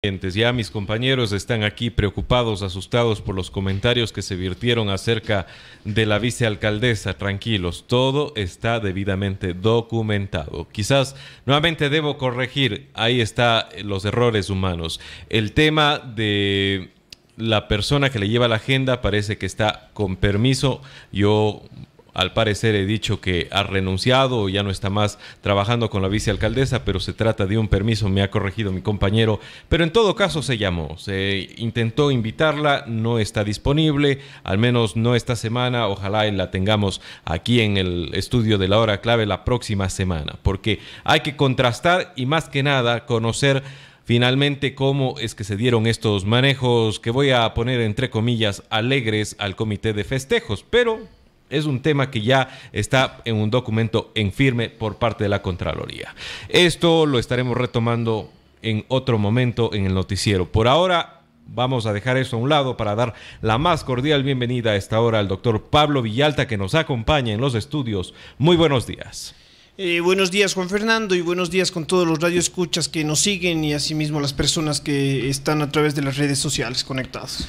Ya mis compañeros están aquí preocupados, asustados por los comentarios que se virtieron acerca de la vicealcaldesa. Tranquilos, todo está debidamente documentado. Quizás nuevamente debo corregir, ahí está los errores humanos. El tema de la persona que le lleva la agenda parece que está con permiso. Yo al parecer he dicho que ha renunciado o ya no está más trabajando con la vicealcaldesa, pero se trata de un permiso, me ha corregido mi compañero. Pero en todo caso se llamó, se intentó invitarla, no está disponible, al menos no esta semana. Ojalá la tengamos aquí en el estudio de La Hora Clave la próxima semana, porque hay que contrastar y más que nada conocer finalmente cómo es que se dieron estos manejos que voy a poner entre comillas alegres al comité de festejos, pero es un tema que ya está en un documento en firme por parte de la Contraloría. Esto lo estaremos retomando en otro momento en el noticiero. Por ahora vamos a dejar eso a un lado para dar la más cordial bienvenida a esta hora al doctor Pablo Villalta, que nos acompaña en los estudios. Muy buenos días. Buenos días, Juan Fernando, y buenos días con todos los radioescuchas que nos siguen y asimismo las personas que están a través de las redes sociales conectados.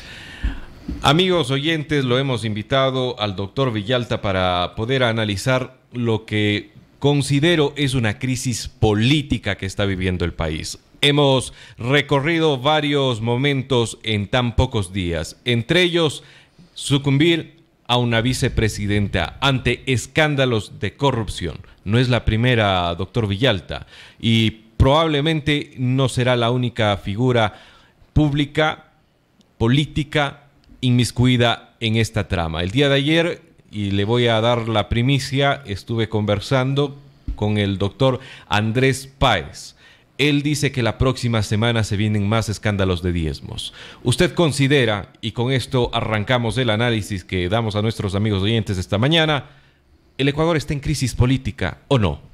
Amigos oyentes, lo hemos invitado al doctor Villalta para poder analizar lo que considero es una crisis política que está viviendo el país. Hemos recorrido varios momentos en tan pocos días, entre ellos sucumbir a una vicepresidenta ante escándalos de corrupción. No es la primera, doctor Villalta, y probablemente no será la única figura pública, política, inmiscuida en esta trama. El día de ayer, y le voy a dar la primicia, estuve conversando con el doctor Andrés Páez. Él dice que la próxima semana se vienen más escándalos de diezmos. ¿Usted considera, y con esto arrancamos el análisis que damos a nuestros amigos oyentes esta mañana, el Ecuador está en crisis política o no?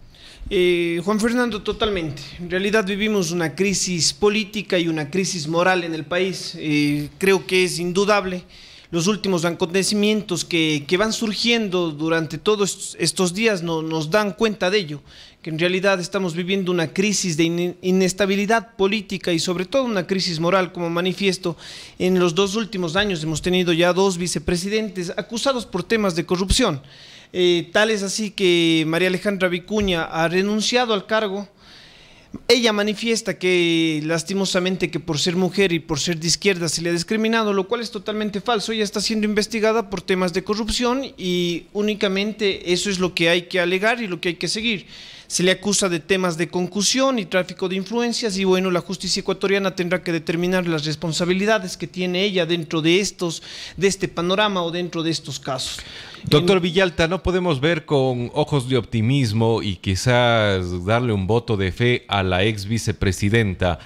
Juan Fernando, totalmente. En realidad vivimos una crisis política y una crisis moral en el país. Creo que es indudable. Los últimos acontecimientos que van surgiendo durante todos estos días nos dan cuenta de ello, que en realidad estamos viviendo una crisis de inestabilidad política y sobre todo una crisis moral. Como manifiesto, en los 2 últimos años hemos tenido ya 2 vicepresidentes acusados por temas de corrupción. Tal es así que María Alejandra Vicuña ha renunciado al cargo. Ella manifiesta que lastimosamente que por ser mujer y por ser de izquierda se le ha discriminado, lo cual es totalmente falso. Ella está siendo investigada por temas de corrupción y únicamente eso es lo que hay que alegar y lo que hay que seguir. Se le acusa de temas de concusión y tráfico de influencias y bueno, la justicia ecuatoriana tendrá que determinar las responsabilidades que tiene ella dentro de este panorama o dentro de estos casos. Doctor Villalta, no podemos ver con ojos de optimismo y quizás darle un voto de fe a la ex vicepresidenta,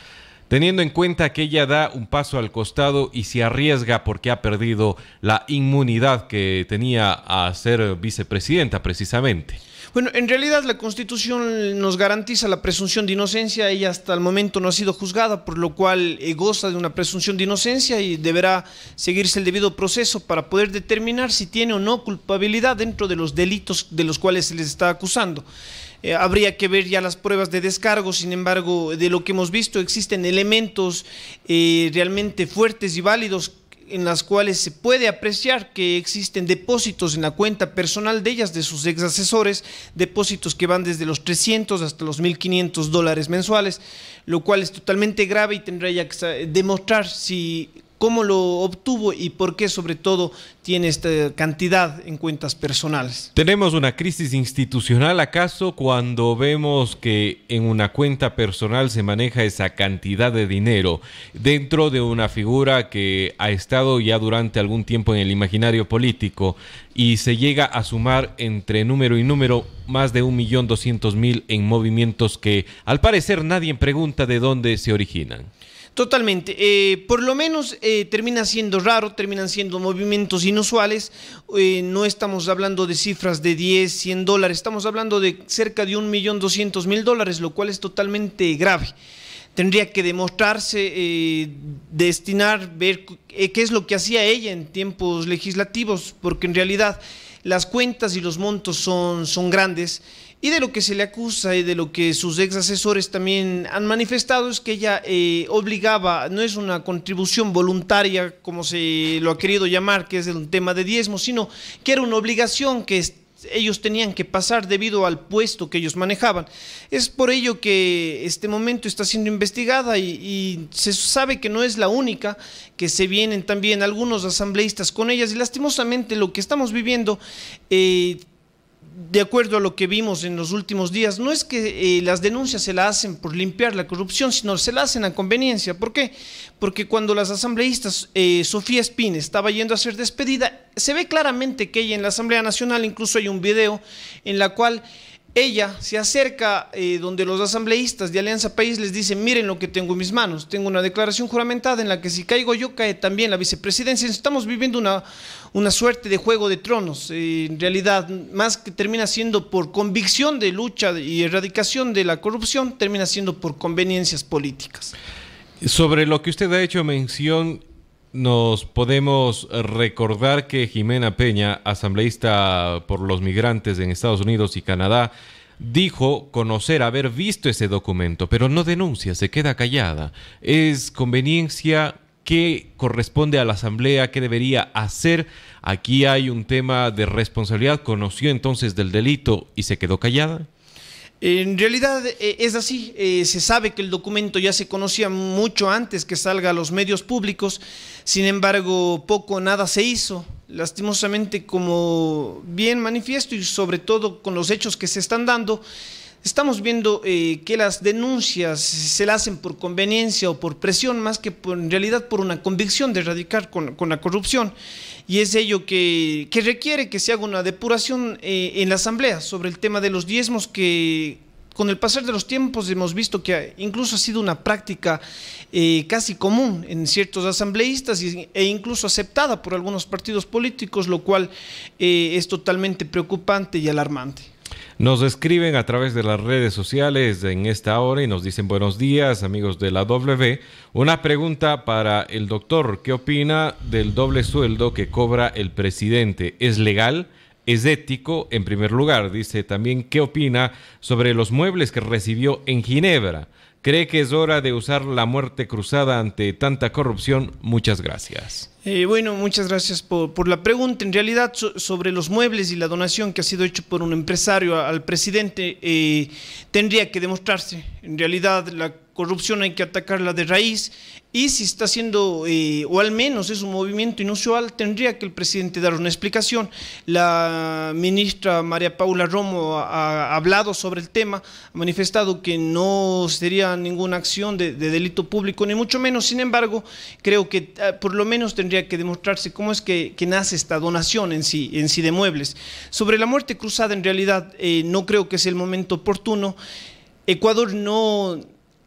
teniendo en cuenta que ella da un paso al costado y se arriesga porque ha perdido la inmunidad que tenía a ser vicepresidenta precisamente. Bueno, en realidad la Constitución nos garantiza la presunción de inocencia. Ella hasta el momento no ha sido juzgada, por lo cual goza de una presunción de inocencia y deberá seguirse el debido proceso para poder determinar si tiene o no culpabilidad dentro de los delitos de los cuales se les está acusando. Habría que ver ya las pruebas de descargo. Sin embargo, de lo que hemos visto existen elementos realmente fuertes y válidos en las cuales se puede apreciar que existen depósitos en la cuenta personal de ellas, de sus ex asesores, depósitos que van desde los 300 hasta los $1.500 mensuales, lo cual es totalmente grave y tendrá ella que demostrar cómo lo obtuvo y por qué sobre todo tiene esta cantidad en cuentas personales. ¿Tenemos una crisis institucional acaso cuando vemos que en una cuenta personal se maneja esa cantidad de dinero dentro de una figura que ha estado ya durante algún tiempo en el imaginario político y se llega a sumar entre número y número más de 1.200.000 en movimientos que al parecer nadie pregunta de dónde se originan? Totalmente, por lo menos termina siendo raro, terminan siendo movimientos inusuales. No estamos hablando de cifras de 10, $100, estamos hablando de cerca de $1.200.000, lo cual es totalmente grave. Tendría que demostrarse, destinar, ver qué es lo que hacía ella en tiempos legislativos, porque en realidad las cuentas y los montos son grandes Y de lo que se le acusa y de lo que sus ex asesores también han manifestado es que ella obligaba, no es una contribución voluntaria como se lo ha querido llamar, que es un tema de diezmo, sino que era una obligación que ellos tenían que pasar debido al puesto que ellos manejaban. Es por ello que este momento está siendo investigada y se sabe que no es la única, que se vienen también algunos asambleístas con ellas y lastimosamente lo que estamos viviendo, de acuerdo a lo que vimos en los últimos días, no es que las denuncias se las hacen por limpiar la corrupción, sino se las hacen a conveniencia. ¿Por qué? Porque cuando las asambleístas, Sofía Espín estaba yendo a ser despedida, se ve claramente que ella en la Asamblea Nacional, incluso hay un video en la cual ella se acerca donde los asambleístas de Alianza País les dicen: miren lo que tengo en mis manos, tengo una declaración juramentada en la que si caigo yo cae también la vicepresidencia. Estamos viviendo una suerte de juego de tronos, en realidad más que termina siendo por convicción de lucha y erradicación de la corrupción, termina siendo por conveniencias políticas. Sobre lo que usted ha hecho mención, nos podemos recordar que Jimena Peña, asambleísta por los migrantes en Estados Unidos y Canadá, dijo conocer, haber visto ese documento, pero no denuncia, se queda callada. ¿Es conveniencia? ¿Qué corresponde a la Asamblea? ¿Qué debería hacer? Aquí hay un tema de responsabilidad. ¿Conoció entonces del delito y se quedó callada? En realidad es así, se sabe que el documento ya se conocía mucho antes que salga a los medios públicos, sin embargo poco o nada se hizo, lastimosamente, como bien manifiesto y sobre todo con los hechos que se están dando. Estamos viendo que las denuncias se las hacen por conveniencia o por presión, más que en realidad por una convicción de erradicar con la corrupción. Y es ello que requiere que se haga una depuración en la Asamblea sobre el tema de los diezmos, que con el pasar de los tiempos hemos visto que incluso ha sido una práctica casi común en ciertos asambleístas e incluso aceptada por algunos partidos políticos, lo cual es totalmente preocupante y alarmante. Nos escriben a través de las redes sociales en esta hora y nos dicen: buenos días, amigos de la W. Una pregunta para el doctor: ¿qué opina del doble sueldo que cobra el presidente? ¿Es legal? ¿Es ético? En primer lugar, dice también: ¿qué opina sobre los muebles que recibió en Ginebra? ¿Cree que es hora de usar la muerte cruzada ante tanta corrupción? Muchas gracias. Bueno, muchas gracias por la pregunta. En realidad, sobre los muebles y la donación que ha sido hecho por un empresario al presidente, tendría que demostrarse. En realidad, la corrupción hay que atacarla de raíz, y si está haciendo, o al menos es un movimiento inusual, tendría que el presidente dar una explicación. La ministra María Paula Romo ha hablado sobre el tema, ha manifestado que no sería ninguna acción de delito público, ni mucho menos. Sin embargo, creo que por lo menos tendría que demostrarse cómo es que nace esta donación en sí de muebles. Sobre la muerte cruzada, en realidad no creo que sea el momento oportuno. Ecuador no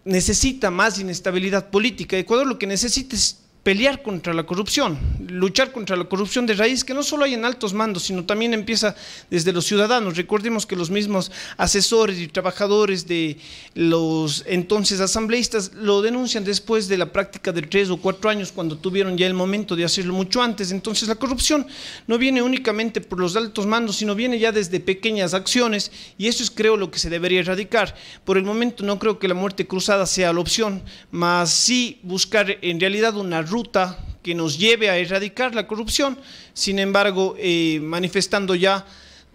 necesita más inestabilidad política. Ecuador lo que necesita es pelear contra la corrupción, luchar contra la corrupción de raíz, que no solo hay en altos mandos, sino también empieza desde los ciudadanos. Recordemos que los mismos asesores y trabajadores de los entonces asambleístas lo denuncian después de la práctica de 3 o 4 años, cuando tuvieron ya el momento de hacerlo mucho antes. Entonces la corrupción no viene únicamente por los altos mandos, sino viene ya desde pequeñas acciones, y eso es, creo, lo que se debería erradicar. Por el momento no creo que la muerte cruzada sea la opción, más sí buscar en realidad una ruta que nos lleve a erradicar la corrupción. Sin embargo, manifestando ya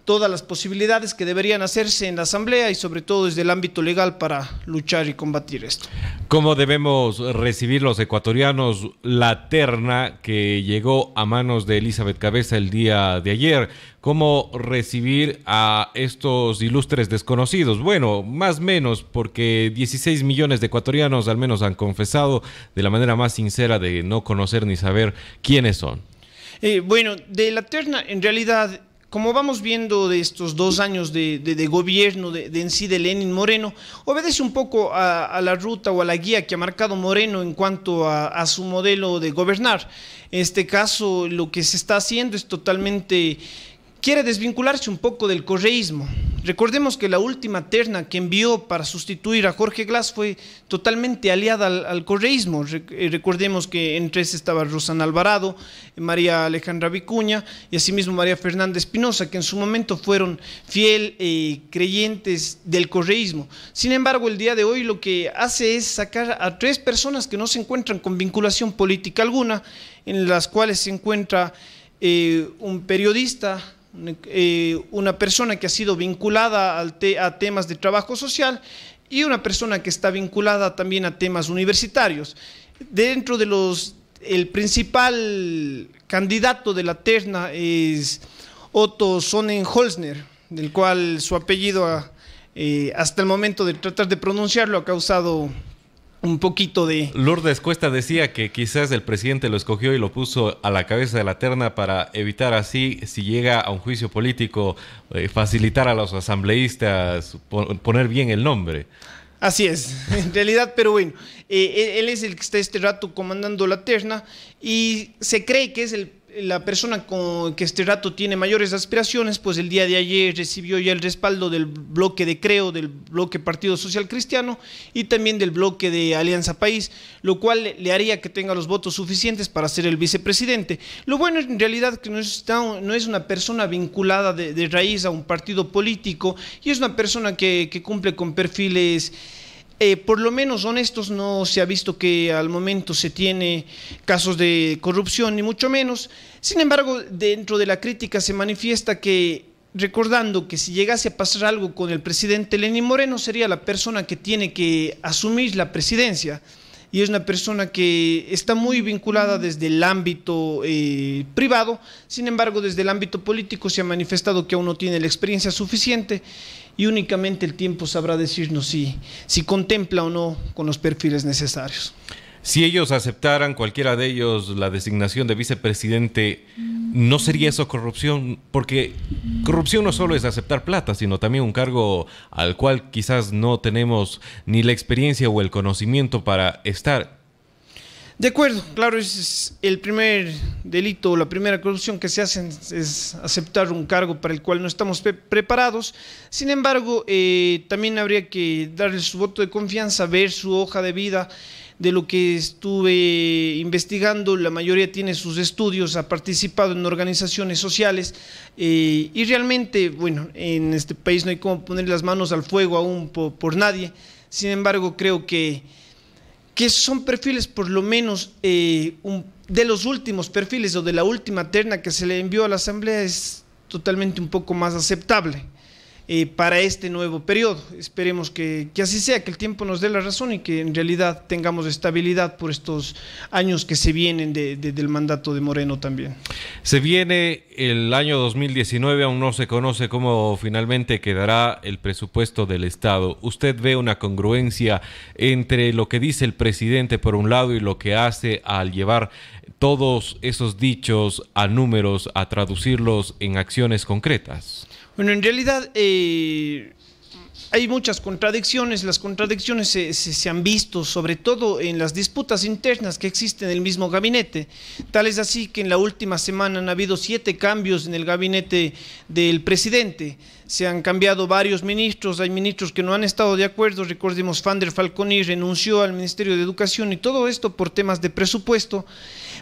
todas las posibilidades que deberían hacerse en la Asamblea y sobre todo desde el ámbito legal para luchar y combatir esto. ¿Cómo debemos recibir los ecuatorianos la terna que llegó a manos de Elizabeth Cabeza el día de ayer? ¿Cómo recibir a estos ilustres desconocidos? Bueno, más o menos, porque 16 millones de ecuatorianos al menos han confesado de la manera más sincera de no conocer ni saber quiénes son. Bueno, de la terna, en realidad, como vamos viendo de estos 2 años de gobierno en sí de Lenín Moreno, obedece un poco a la ruta o a la guía que ha marcado Moreno en cuanto a su modelo de gobernar. En este caso, lo que se está haciendo es totalmente quiere desvincularse un poco del correísmo. Recordemos que la última terna que envió para sustituir a Jorge Glass fue totalmente aliada al correísmo. Recordemos que entre esas estaba Rosana Alvarado, María Alejandra Vicuña y asimismo María Fernanda Espinosa, que en su momento fueron fiel creyentes del correísmo. Sin embargo, el día de hoy lo que hace es sacar a 3 personas que no se encuentran con vinculación política alguna, en las cuales se encuentra un periodista, una persona que ha sido vinculada a temas de trabajo social y una persona que está vinculada también a temas universitarios. Dentro de el principal candidato de la terna es Otto Sonnenholzner, del cual su apellido hasta el momento de tratar de pronunciarlo ha causado un poquito de... Lourdes Cuesta decía que quizás el presidente lo escogió y lo puso a la cabeza de la terna para evitar así, si llega a un juicio político, facilitar a los asambleístas poner bien el nombre. Así es, en realidad, pero bueno, él es el que está este rato comandando la terna y se cree que es la persona que este rato tiene mayores aspiraciones, pues el día de ayer recibió ya el respaldo del bloque de Creo, del bloque Partido Social Cristiano y también del bloque de Alianza País, lo cual le haría que tenga los votos suficientes para ser el vicepresidente. Lo bueno en realidad que no es una persona vinculada de raíz a un partido político y es una persona que cumple con perfiles por lo menos honestos. No se ha visto que al momento se tiene casos de corrupción, ni mucho menos. Sin embargo, dentro de la crítica se manifiesta que, recordando que si llegase a pasar algo con el presidente Lenín Moreno, sería la persona que tiene que asumir la presidencia. Y es una persona que está muy vinculada desde el ámbito privado, sin embargo, desde el ámbito político se ha manifestado que aún no tiene la experiencia suficiente y únicamente el tiempo sabrá decirnos si contempla o no con los perfiles necesarios. Si ellos aceptaran, cualquiera de ellos, la designación de vicepresidente, ¿no sería eso corrupción? Porque corrupción no solo es aceptar plata, sino también un cargo al cual quizás no tenemos ni la experiencia o el conocimiento para estar. De acuerdo, claro, es el primer delito, la primera corrupción que se hace es aceptar un cargo para el cual no estamos preparados. Sin embargo, también habría que darle su voto de confianza, ver su hoja de vida. De lo que estuve investigando, la mayoría tiene sus estudios, ha participado en organizaciones sociales y realmente, bueno, en este país no hay como poner las manos al fuego aún por nadie. Sin embargo, creo que son perfiles, por lo menos de los últimos perfiles o de la última terna que se le envió a la Asamblea, es totalmente un poco más aceptable para este nuevo periodo. Esperemos que así sea, que el tiempo nos dé la razón y que en realidad tengamos estabilidad por estos años que se vienen del mandato de Moreno también. Se viene el año 2019, aún no se conoce cómo finalmente quedará el presupuesto del Estado. ¿Usted ve una congruencia entre lo que dice el presidente por un lado y lo que hace al llevar todos esos dichos a números, a traducirlos en acciones concretas? Bueno, en realidad hay muchas contradicciones. Las contradicciones se han visto sobre todo en las disputas internas que existen en el mismo gabinete. Tal es así que en la última semana han habido 7 cambios en el gabinete del presidente. Se han cambiado varios ministros, hay ministros que no han estado de acuerdo. Recordemos, Fander Falconi renunció al Ministerio de Educación y todo esto por temas de presupuesto.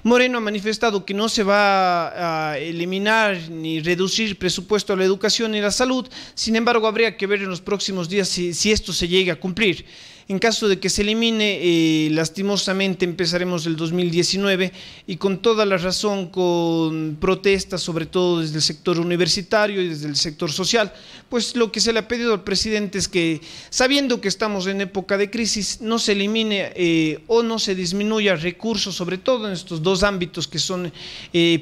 Moreno ha manifestado que no se va a eliminar ni reducir presupuesto a la educación y la salud. Sin embargo, habría que ver en los próximos días si esto se llega a cumplir. En caso de que se elimine, lastimosamente empezaremos el 2019 y con toda la razón, con protestas, sobre todo desde el sector universitario y desde el sector social. Pues lo que se le ha pedido al presidente es que, sabiendo que estamos en época de crisis, no se elimine o no se disminuya recursos, sobre todo en estos 2 ámbitos que son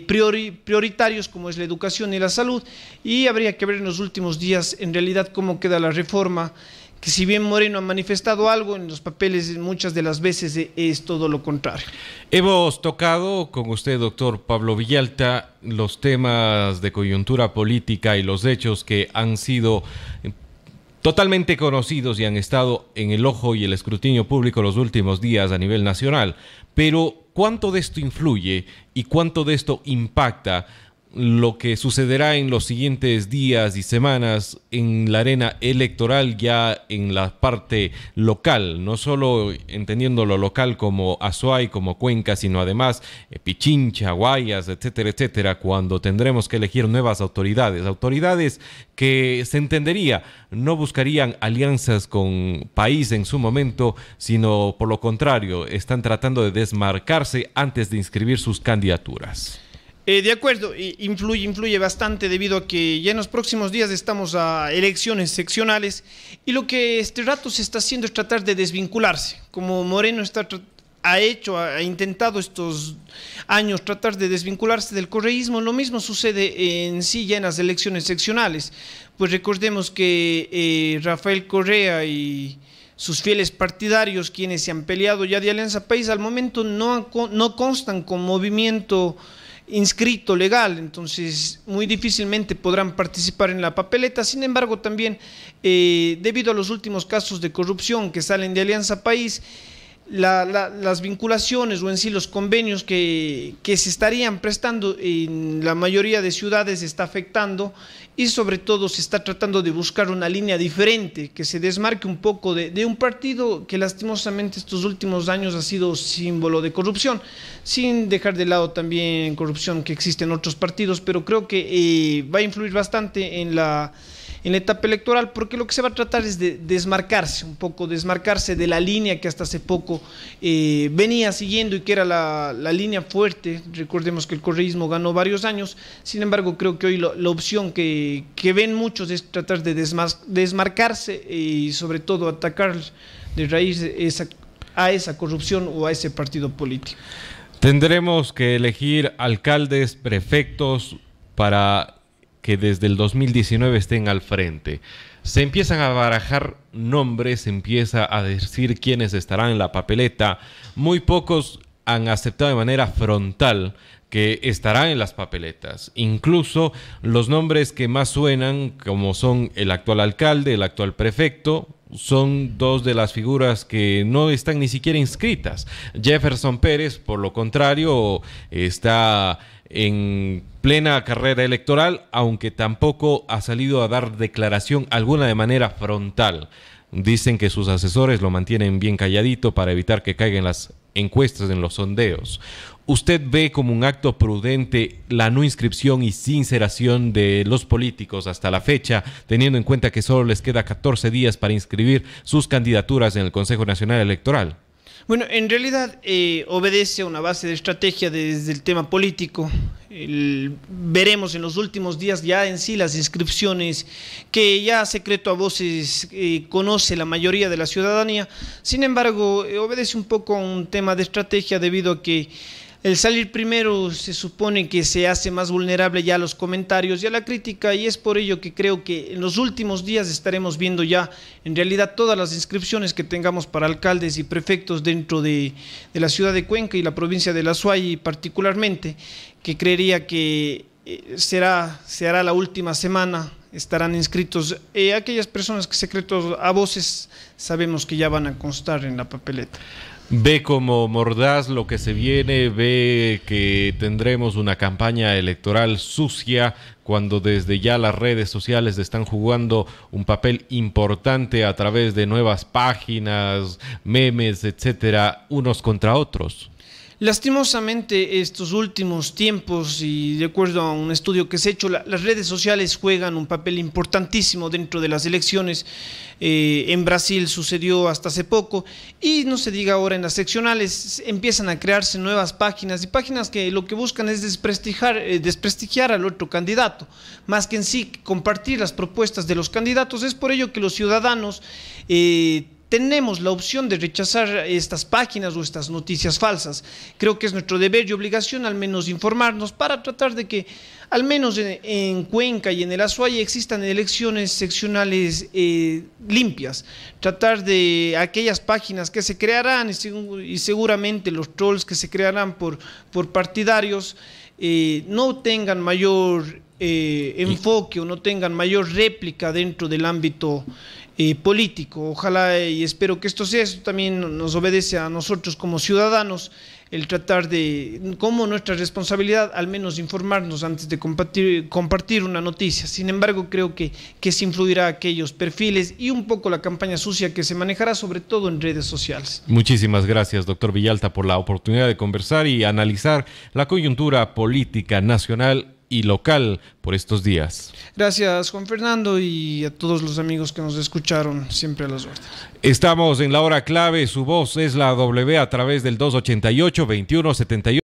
prioritarios, como es la educación y la salud, y habría que ver en los últimos días en realidad cómo queda la reforma, que si bien Moreno ha manifestado algo, en los papeles muchas de las veces es todo lo contrario. Hemos tocado con usted, doctor Pablo Villalta, los temas de coyuntura política y los hechos que han sido totalmente conocidos y han estado en el ojo y el escrutinio público los últimos días a nivel nacional. Pero, ¿cuánto de esto influye y cuánto de esto impacta lo que sucederá en los siguientes días y semanas en la arena electoral, ya en la parte local, no solo entendiendo lo local como Azuay, como Cuenca, sino además Pichincha, Guayas, etcétera, etcétera, cuando tendremos que elegir nuevas autoridades que se entendería no buscarían alianzas con país en su momento, sino por lo contrario, están tratando de desmarcarse antes de inscribir sus candidaturas. De acuerdo, influye bastante debido a que ya en los próximos días estamos a elecciones seccionales y lo que este rato se está haciendo es tratar de desvincularse. Como Moreno ha intentado estos años tratar de desvincularse del correísmo, lo mismo sucede en sí ya en las elecciones seccionales. Pues recordemos que Rafael Correa y sus fieles partidarios, quienes se han peleado ya de Alianza País, al momento no constan con movimiento inscrito legal, entonces muy difícilmente podrán participar en la papeleta. Sin embargo, también debido a los últimos casos de corrupción que salen de Alianza País, las vinculaciones o en sí los convenios que se estarían prestando en la mayoría de ciudades se está afectando y sobre todo se está tratando de buscar una línea diferente que se desmarque un poco de un partido que lastimosamente estos últimos años ha sido símbolo de corrupción, sin dejar de lado también corrupción que existe en otros partidos, pero creo que va a influir bastante en la etapa electoral, porque lo que se va a tratar es de desmarcarse de la línea que hasta hace poco venía siguiendo y que era la línea fuerte. Recordemos que el correísmo ganó varios años, sin embargo creo que hoy la opción que ven muchos es tratar de desmarcarse y sobre todo atacar de raíz a esa corrupción o a ese partido político. Tendremos que elegir alcaldes, prefectos para que desde el 2019 estén al frente. Se empiezan a barajar nombres, se empieza a decir quiénes estarán en la papeleta. Muy pocos han aceptado de manera frontal que estarán en las papeletas. Incluso los nombres que más suenan, como son el actual alcalde, el actual prefecto, son dos de las figuras que no están ni siquiera inscritas. Jefferson Pérez, por lo contrario, está en plena carrera electoral, aunque tampoco ha salido a dar declaración alguna de manera frontal. Dicen que sus asesores lo mantienen bien calladito para evitar que caigan las encuestas en los sondeos. ¿Usted ve como un acto prudente la no inscripción y sinceración de los políticos hasta la fecha, teniendo en cuenta que solo les queda 14 días para inscribir sus candidaturas en el Consejo Nacional Electoral? Bueno, en realidad obedece a una base de estrategia desde el tema político. Veremos en los últimos días ya en sí las inscripciones que ya secreto a voces conoce la mayoría de la ciudadanía. Sin embargo, obedece un poco a un tema de estrategia debido a que el salir primero se supone que se hace más vulnerable ya a los comentarios y a la crítica, y es por ello que creo que en los últimos días estaremos viendo ya en realidad todas las inscripciones que tengamos para alcaldes y prefectos dentro de la ciudad de Cuenca y la provincia de la Azuay particularmente, que creería que se hará la última semana. Estarán inscritos aquellas personas que secretos a voces sabemos que ya van a constar en la papeleta. ¿Ve como mordaz lo que se viene? ¿Ve que tendremos una campaña electoral sucia cuando desde ya las redes sociales están jugando un papel importante a través de nuevas páginas, memes, etcétera, unos contra otros? Lastimosamente estos últimos tiempos, y de acuerdo a un estudio que se ha hecho, las redes sociales juegan un papel importantísimo dentro de las elecciones. En Brasil sucedió hasta hace poco y no se diga ahora en las seccionales, empiezan a crearse nuevas páginas y páginas que lo que buscan es desprestigiar al otro candidato, más que en sí compartir las propuestas de los candidatos. Es por ello que los ciudadanos tenemos la opción de rechazar estas páginas o estas noticias falsas. Creo que es nuestro deber y obligación al menos informarnos para tratar de que al menos en Cuenca y en el Azuay existan elecciones seccionales limpias. Tratar de aquellas páginas que se crearán y seguramente los trolls que se crearán por partidarios no tengan mayor enfoque o no tengan mayor réplica dentro del ámbito político. Ojalá y espero que esto sea. Esto también nos obedece a nosotros como ciudadanos, el tratar de, como nuestra responsabilidad, al menos informarnos antes de compartir una noticia. Sin embargo, creo que se influirá aquellos perfiles y un poco la campaña sucia que se manejará sobre todo en redes sociales. Muchísimas gracias, doctor Villalta, por la oportunidad de conversar y analizar la coyuntura política nacional y local por estos días. Gracias, Juan Fernando, y a todos los amigos que nos escucharon, siempre a las órdenes. Estamos en la hora clave, su voz es la W a través del 288-2178.